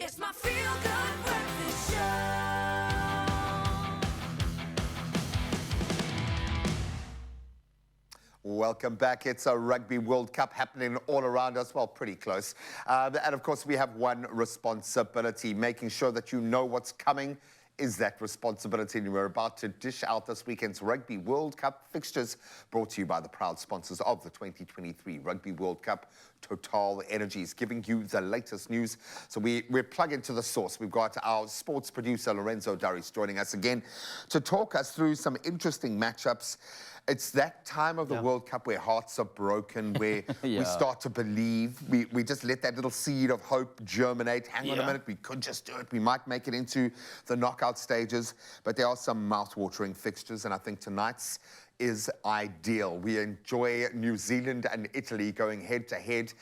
It's my feel-good breakfast show. Welcome back. It's a Rugby World Cup happening all around us, well, pretty close. And of course, we have one responsibility, making sure that you know what's coming is that responsibility. And we're about to dish out this weekend's Rugby World Cup fixtures, brought to you by the proud sponsors of the 2023 Rugby World Cup, TOTATENERGIES, giving you the latest news. So we're plugged into the source. We've got our sports producer, Lorenzo Daris, joining us again to talk us through some interesting matchups. It's that time of the World Cup where hearts are broken, where we start to believe. We just let that little seed of hope germinate. Hang on a minute, we could just do it. We might make it into the knockout stages. But there are some mouth-watering fixtures, and I think tonight's is ideal. We enjoy New Zealand and Italy going head-to-head.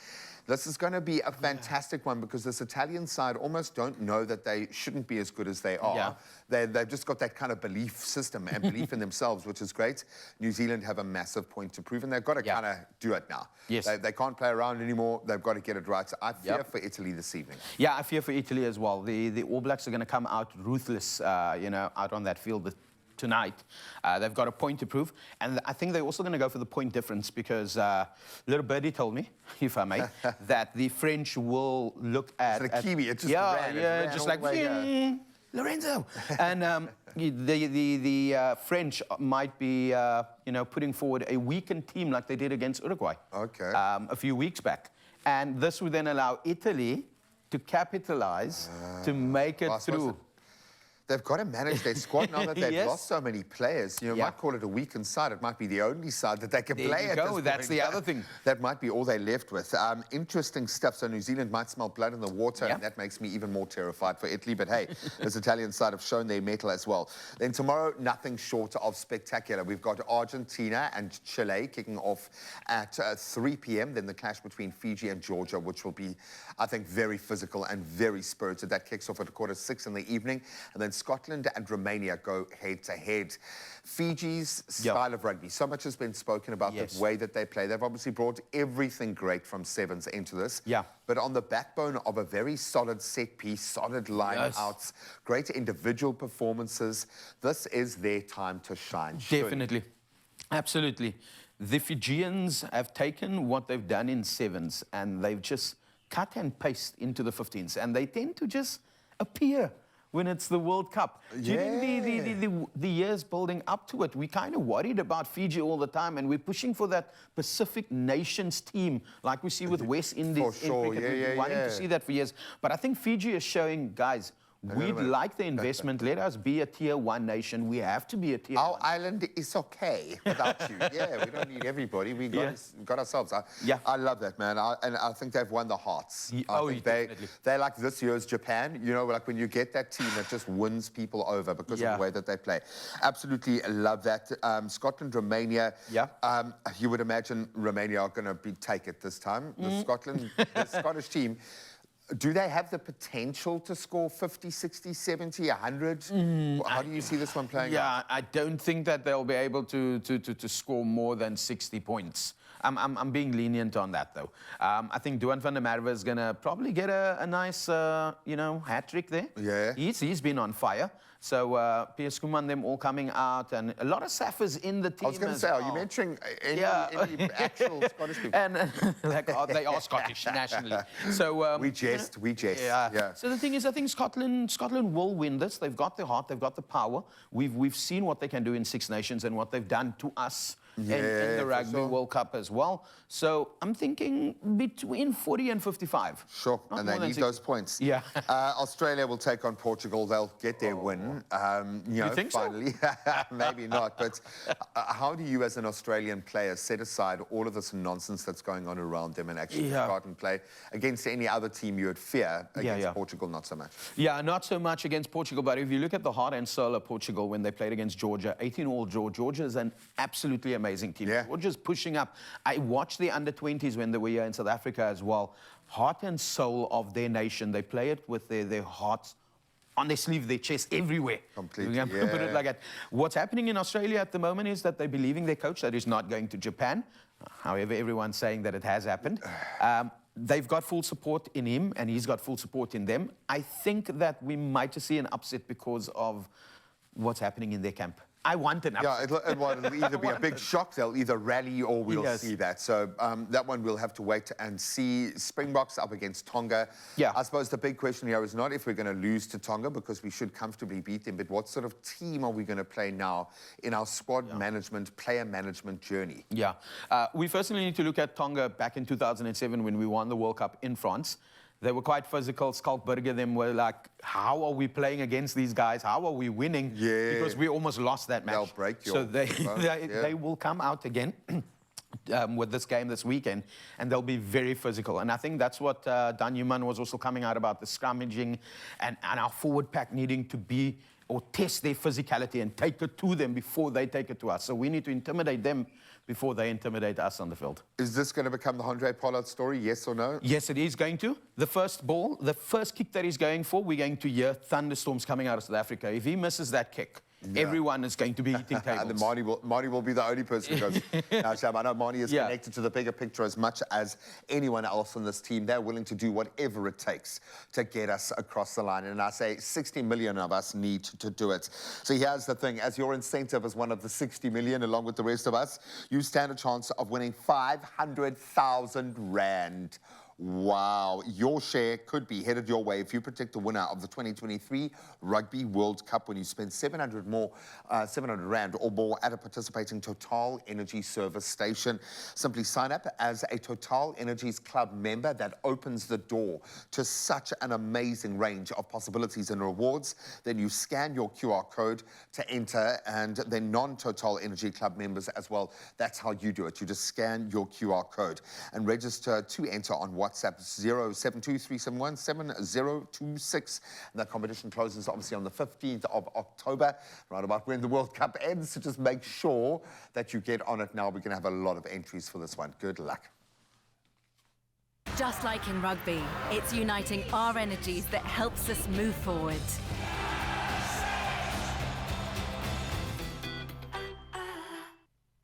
This is going to be a fantastic one because this Italian side almost don't know that they shouldn't be as good as they are. They've just got that kind of belief system and belief in themselves, which is great. New Zealand have a massive point to prove, and they've got to kind of do it now. They can't play around anymore. They've got to get it right. So I fear for Italy this evening. Yeah, I fear for Italy as well. The All Blacks are going to come out ruthless, out on that field tonight. They've got a point to prove, and I think they're also going to go for the point difference because little birdie told me, if I may, that the French will look at... It's a Kiwi, it just ran just like, Lorenzo! And the French might be, putting forward a weakened team like they did against Uruguay a few weeks back. And this would then allow Italy to capitalize, to make it through. They've got to manage their squad now that they've lost so many players. You might call it a weakened side. It might be the only side that they can play at this point. That's the other thing. That might be all they're left with. Interesting stuff. So New Zealand might smell blood in the water, and that makes me even more terrified for Italy. But hey, this Italian side have shown their mettle as well. Then tomorrow, nothing short of spectacular. We've got Argentina and Chile kicking off at 3 p.m. Then the clash between Fiji and Georgia, which will be, I think, very physical and very spirited. That kicks off at 6:15 in the evening. And then Scotland and Romania go head-to-head. Fiji's style of rugby, so much has been spoken about the way that they play. They've obviously brought everything great from sevens into this. But on the backbone of a very solid set piece, solid line-outs, great individual performances, this is their time to shine. Definitely. Absolutely. The Fijians have taken what they've done in sevens and they've just cut and paste into the 15s, and they tend to just appear when it's the World Cup. During the years building up to it, we kind of worried about Fiji all the time, and we're pushing for that Pacific Nations team, like we see with West Indies. For sure, We've been wanting to see that for years. But I think Fiji is showing, guys, we'd like the investment. Let us be a tier 1 nation. We have to be a tier 1. Our island is okay without you. We don't need everybody. We got ourselves. I love that, man. And I think they've won the hearts. They're like this year's Japan. You know, like when you get that team that just wins people over because of the way that they play. Absolutely love that. Scotland, Romania. You would imagine Romania are going to take it this time. The Scottish team. Do they have the potential to score 50, 60, 70, 100? How do you see this one playing out? I don't think that they'll be able to score more than 60 points. I'm being lenient on that, though. I think Duan van der Merwe is going to probably get a nice, hat trick there. He's been on fire. So Piers Kumar and them all coming out, and a lot of Saffers in the team. I was going to say, are you mentioning any actual Scottish people? And they are Scottish nationally. So we jest. So the thing is, I think Scotland will win this. They've got the heart, they've got the power. We've seen what they can do in Six Nations and what they've done to us in the Rugby World Cup as well. So I'm thinking between 40 and 55. Sure, and they need those points. Australia will take on Portugal. They'll get their win. You think finally. So? Maybe not. But how do you, as an Australian player, set aside all of this nonsense that's going on around them and actually start and play against any other team you would fear? Against Portugal, not so much. Not so much against Portugal. But if you look at the heart and soul of Portugal when they played against Georgia, 18-all draw. Georgia is an absolutely amazing team. Georgia's pushing up. I watched the under-20s when they were here in South Africa as well. Heart and soul of their nation. They play it with their hearts on their sleeve, their chest, everywhere. Completely, put it like that. What's happening in Australia at the moment is that they're believing their coach that is not going to Japan. However, everyone's saying that it has happened. they've got full support in him, and he's got full support in them. I think that we might just see an upset because of what's happening in their camp. I want an upset. Yeah, it'll either be a big shock, they'll either rally, or we'll Yes. see that. So that one we'll have to wait and see. Springboks up against Tonga. Yeah. I suppose the big question here is not if we're going to lose to Tonga, because we should comfortably beat them, but what sort of team are we going to play now in our squad management, player management journey? Yeah. We firstly need to look at Tonga back in 2007 when we won the World Cup in France. They were quite physical. Skalkberger, them were like, how are we playing against these guys? How are we winning? Yeah. Because we almost lost that match. They'll break your So they, bones, they will come out again with this game this weekend, and they'll be very physical. And I think that's what Dan Newman was also coming out about, the scrummaging and our forward pack needing to be or test their physicality and take it to them before they take it to us. So we need to intimidate them before they intimidate us on the field. Is this going to become the Andre Pollard story, yes or no? Yes, it is going to. The first ball, the first kick that he's going for, we're going to hear thunderstorms coming out of South Africa. If he misses that kick, everyone is going to be eating tables. And then Marnie will be the only person who goes, now, Sham, I know Marnie is connected to the bigger picture as much as anyone else on this team. They're willing to do whatever it takes to get us across the line. And I say 60 million of us need to do it. So here's the thing. As your incentive as one of the 60 million, along with the rest of us, you stand a chance of winning 500,000 Rand. Wow, your share could be headed your way if you predict the winner of the 2023 Rugby World Cup when you spend 700 Rand or more at a participating Total Energy service station. Simply sign up as a Total Energies Club member. That opens the door to such an amazing range of possibilities and rewards. Then you scan your QR code to enter, and then non-Total Energy Club members as well. That's how you do it. You just scan your QR code and register to enter on WhatsApp 0723717026. And that competition closes obviously on the 15th of October, right about when the World Cup ends. So just make sure that you get on it now. We're going to have a lot of entries for this one. Good luck. Just like in rugby, it's uniting our energies that helps us move forward.